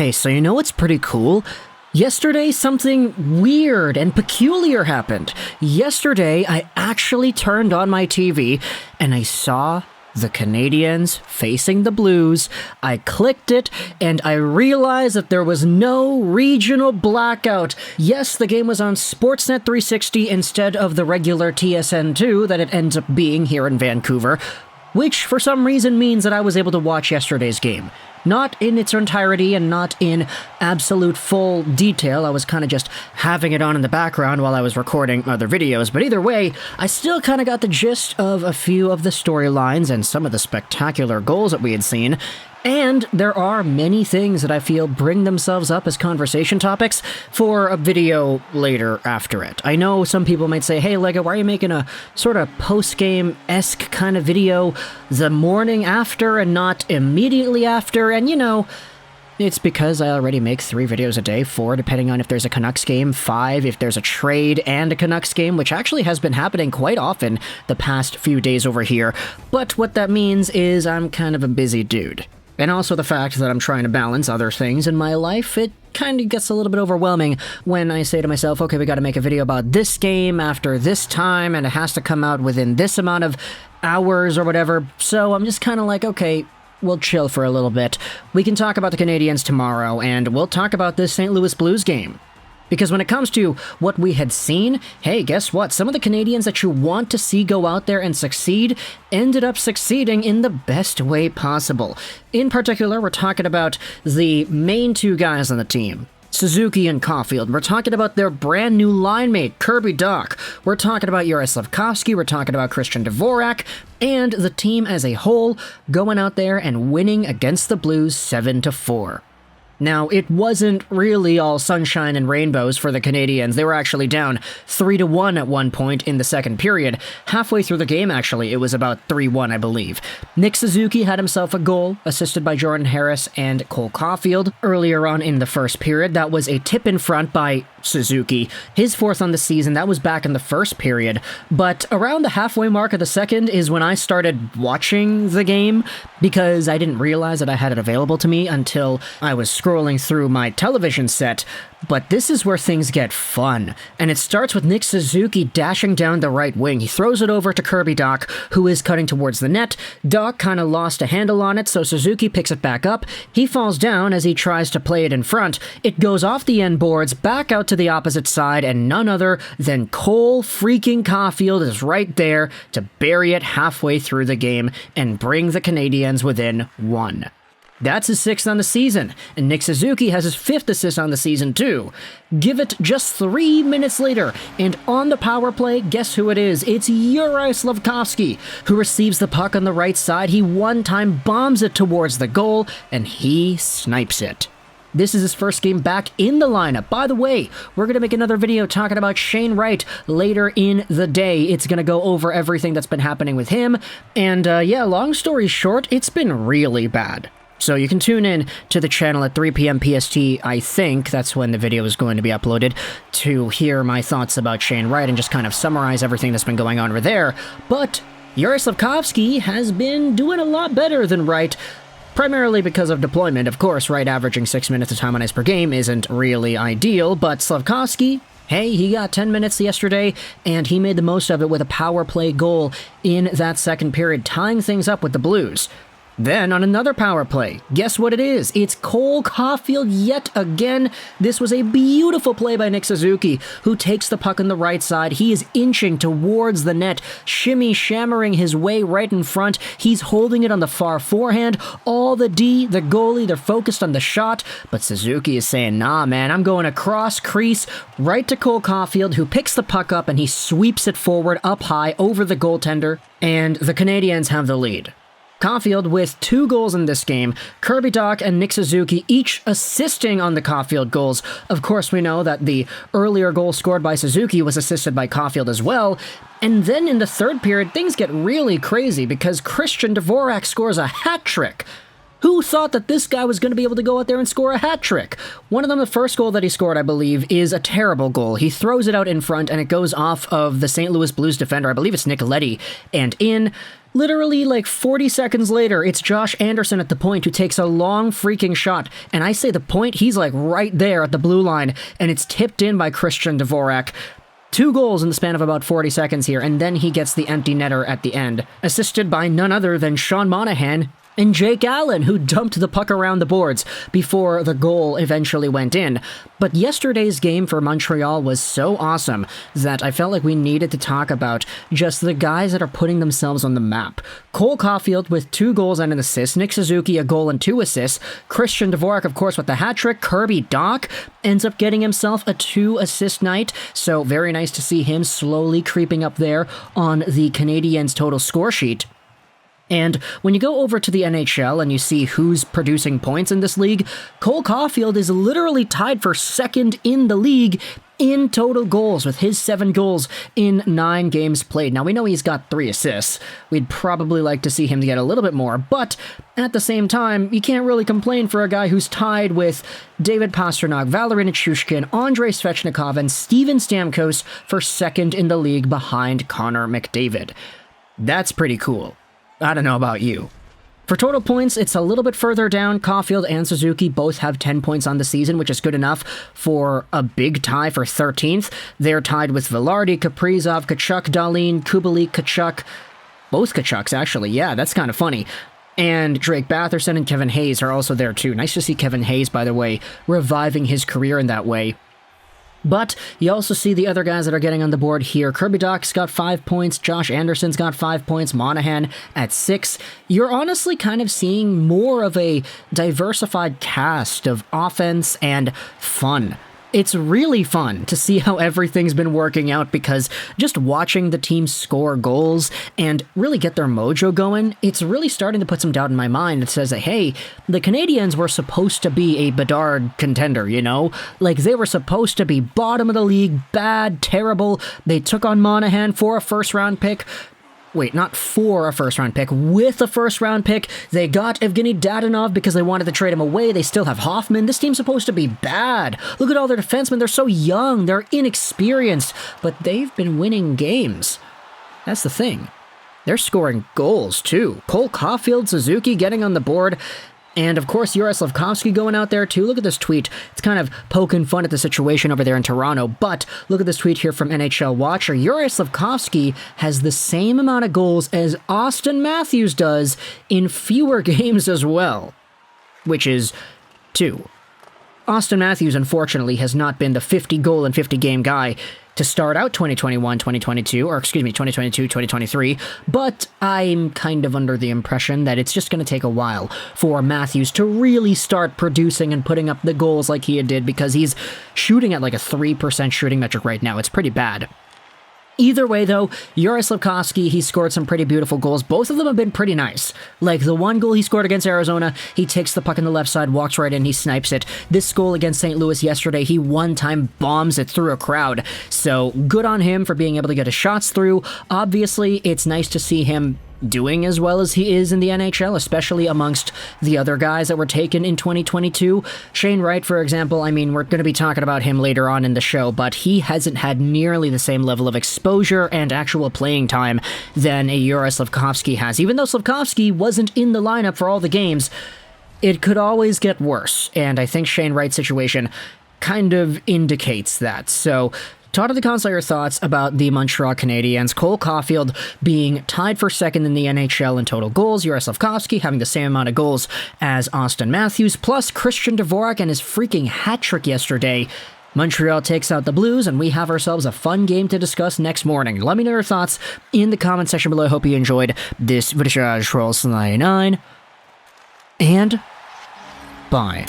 Hey, so you know what's pretty cool? Yesterday, something weird and peculiar happened. Yesterday, I actually turned on my TV and I saw the Canadiens facing the Blues. I clicked it and I realized that there was no regional blackout. Yes, the game was on Sportsnet 360 instead of the regular TSN2 that it ends up being here in Vancouver, which for some reason means that I was able to watch yesterday's game. Not in its entirety and not in absolute full detail. I was kind of just having it on in the background while I was recording other videos. But either way, I still kind of got the gist of a few of the storylines and some of the spectacular goals that we had seen. And there are many things that I feel bring themselves up as conversation topics for a video later after it. I know some people might say, hey, Lego, why are you making a sort of post-game-esque kind of video the morning after and not immediately after? And you know, it's because I already make 3 videos a day, 4 depending on if there's a Canucks game, 5 if there's a trade and a Canucks game, which actually has been happening quite often the past few days over here. But what that means is I'm kind of a busy dude. And also the fact that I'm trying to balance other things in my life, it kind of gets a little bit overwhelming when I say to myself, okay, we got to make a video about this game after this time, and it has to come out within this amount of hours or whatever. So I'm just kind of like, okay, we'll chill for a little bit. We can talk about the Canadiens tomorrow, and we'll talk about this St. Louis Blues game. Because when it comes to what we had seen, hey, guess what? Some of the Canadiens that you want to see go out there and succeed ended up succeeding in the best way possible. In particular, we're talking about the main 2 guys on the team, Suzuki and Caufield. We're talking about their brand new line mate, Kirby Dach. We're talking about Juraj Slafkovsky. We're talking about Christian Dvorak. And the team as a whole going out there and winning against the Blues 7-4. Now, it wasn't really all sunshine and rainbows for the Canadiens. They were actually down 3-1 at one point in the second period. Halfway through the game, actually, it was about 3-1, I believe. Nick Suzuki had himself a goal, assisted by Jordan Harris and Cole Caufield. Earlier on in the first period, that was a tip in front by Suzuki. His 4th on the season, that was back in the first period. But around the halfway mark of the second is when I started watching the game, because I didn't realize that I had it available to me until I was scrolling through my television set. But this is where things get fun. And it starts with Nick Suzuki dashing down the right wing. He throws it over to Kirby Dach, who is cutting towards the net. Dach kind of lost a handle on it, so Suzuki picks it back up. He falls down as he tries to play it in front. It goes off the end boards, back out to the opposite side, and none other than Cole freaking Caufield is right there to bury it halfway through the game and bring the Canadiens within 1. That's his 6th on the season, and Nick Suzuki has his 5th assist on the season too. Give it just 3 minutes later, and on the power play, guess who it is? It's Juraj Slafkovsky, who receives the puck on the right side. He one-time bombs it towards the goal, and he snipes it. This is his first game back in the lineup. By the way, we're going to make another video talking about Shane Wright later in the day. It's going to go over everything that's been happening with him, and yeah, long story short, it's been really bad. So you can tune in to the channel at 3 p.m. PST, I think, that's when the video is going to be uploaded, to hear my thoughts about Shane Wright and just kind of summarize everything that's been going on over there. But Juraj Slafkovsky has been doing a lot better than Wright, primarily because of deployment. Of course, Wright averaging 6 minutes of time on ice per game isn't really ideal, but Slafkovsky, hey, he got 10 minutes yesterday, and he made the most of it with a power play goal in that second period, tying things up with the Blues. Then, on another power play, guess what it is? It's Cole Caufield yet again. This was a beautiful play by Nick Suzuki, who takes the puck on the right side. He is inching towards the net, shimmy-shammering his way right in front. He's holding it on the far forehand. All the goalie, they're focused on the shot, but Suzuki is saying, nah, man, I'm going across crease right to Cole Caufield, who picks the puck up and he sweeps it forward up high over the goaltender, and the Canadiens have the lead. Caufield with 2 goals in this game, Kirby Dach and Nick Suzuki each assisting on the Caufield goals. Of course, we know that the earlier goal scored by Suzuki was assisted by Caufield as well. And then in the third period, things get really crazy because Christian Dvorak scores a hat trick. Who thought that this guy was going to be able to go out there and score a hat trick? One of them, the first goal that he scored, I believe, is a terrible goal. He throws it out in front and it goes off of the St. Louis Blues defender, I believe it's Nick Leddy, and in. Literally, like 40 seconds later, it's Josh Anderson at the point who takes a long freaking shot. And I say the point, he's like right there at the blue line, and it's tipped in by Christian Dvorak. 2 goals in the span of about 40 seconds here, and then he gets the empty netter at the end, assisted by none other than Sean Monahan and Jake Allen, who dumped the puck around the boards before the goal eventually went in. But yesterday's game for Montreal was so awesome that I felt like we needed to talk about just the guys that are putting themselves on the map. Cole Caufield with 2 goals and an assist, Nick Suzuki a goal and 2 assists, Christian Dvorak, of course, with the hat trick, Kirby Dach ends up getting himself a 2-assist night, so very nice to see him slowly creeping up there on the Canadiens' total score sheet. And when you go over to the NHL and you see who's producing points in this league, Cole Caufield is literally tied for second in the league in total goals with his 7 goals in 9 games played. Now, we know he's got 3 assists. We'd probably like to see him get a little bit more, but at the same time, you can't really complain for a guy who's tied with David Pastrnak, Valeri Nichushkin, Andrei Svechnikov, and Steven Stamkos for second in the league behind Connor McDavid. That's pretty cool. I don't know about you. For total points, it's a little bit further down. Caufield and Suzuki both have 10 points on the season, which is good enough for a big tie for 13th. They're tied with Velarde, Kaprizov, Tkachuk, Dahlin, Kubalik, Tkachuk. Both Tkachuks, actually. Yeah, that's kind of funny. And Drake Batherson and Kevin Hayes are also there, too. Nice to see Kevin Hayes, by the way, reviving his career in that way. But you also see the other guys that are getting on the board here. Kirby Dach's got 5 points. Josh Anderson's got 5 points. Monahan at 6. You're honestly kind of seeing more of a diversified cast of offense and fun. It's really fun to see how everything's been working out, because just watching the team score goals and really get their mojo going, it's really starting to put some doubt in my mind that says that, hey, the Canadiens were supposed to be a Bedard contender, you know? Like, they were supposed to be bottom of the league, bad, terrible. They took on Monahan for a first-round pick. Wait, not for a first-round pick, with a first-round pick. They got Evgeny Dadonov because they wanted to trade him away. They still have Hoffman. This team's supposed to be bad. Look at all their defensemen. They're so young. They're inexperienced. But they've been winning games. That's the thing. They're scoring goals, too. Cole Caufield, Suzuki getting on the board. And, of course, Juraj Slafkovsky going out there, too. Look at this tweet. It's kind of poking fun at the situation over there in Toronto. But look at this tweet here from NHL Watcher. Juraj Slafkovsky has the same amount of goals as Austin Matthews does in fewer games as well, which is 2. Austin Matthews, unfortunately, has not been the 50-goal and 50-game guy to start out 2022-2023, but I'm kind of under the impression that it's just going to take a while for Matthews to really start producing and putting up the goals like he did, because he's shooting at like a 3% shooting metric right now. It's pretty bad. Either way, though, Juraj Slafkovsky, he scored some pretty beautiful goals. Both of them have been pretty nice. Like, the one goal he scored against Arizona, he takes the puck on the left side, walks right in, he snipes it. This goal against St. Louis yesterday, he one-time bombs it through a crowd. So, good on him for being able to get his shots through. Obviously, it's nice to see him doing as well as he is in the NHL, especially amongst the other guys that were taken in 2022. Shane Wright, for example, I mean, we're going to be talking about him later on in the show, but he hasn't had nearly the same level of exposure and actual playing time than a Juraj Slafkovsky has. Even though Slafkovsky wasn't in the lineup for all the games, it could always get worse, and I think Shane Wright's situation kind of indicates that. So, talk to the console your thoughts about the Montreal Canadiens. Cole Caufield being tied for second in the NHL in total goals. Juraj Slafkovsky having the same amount of goals as Austin Matthews, plus Christian Dvorak and his freaking hat trick yesterday. Montreal takes out the Blues, and we have ourselves a fun game to discuss next morning. Let me know your thoughts in the comment section below. I hope you enjoyed this Juraj Slafkovsky 9, and bye.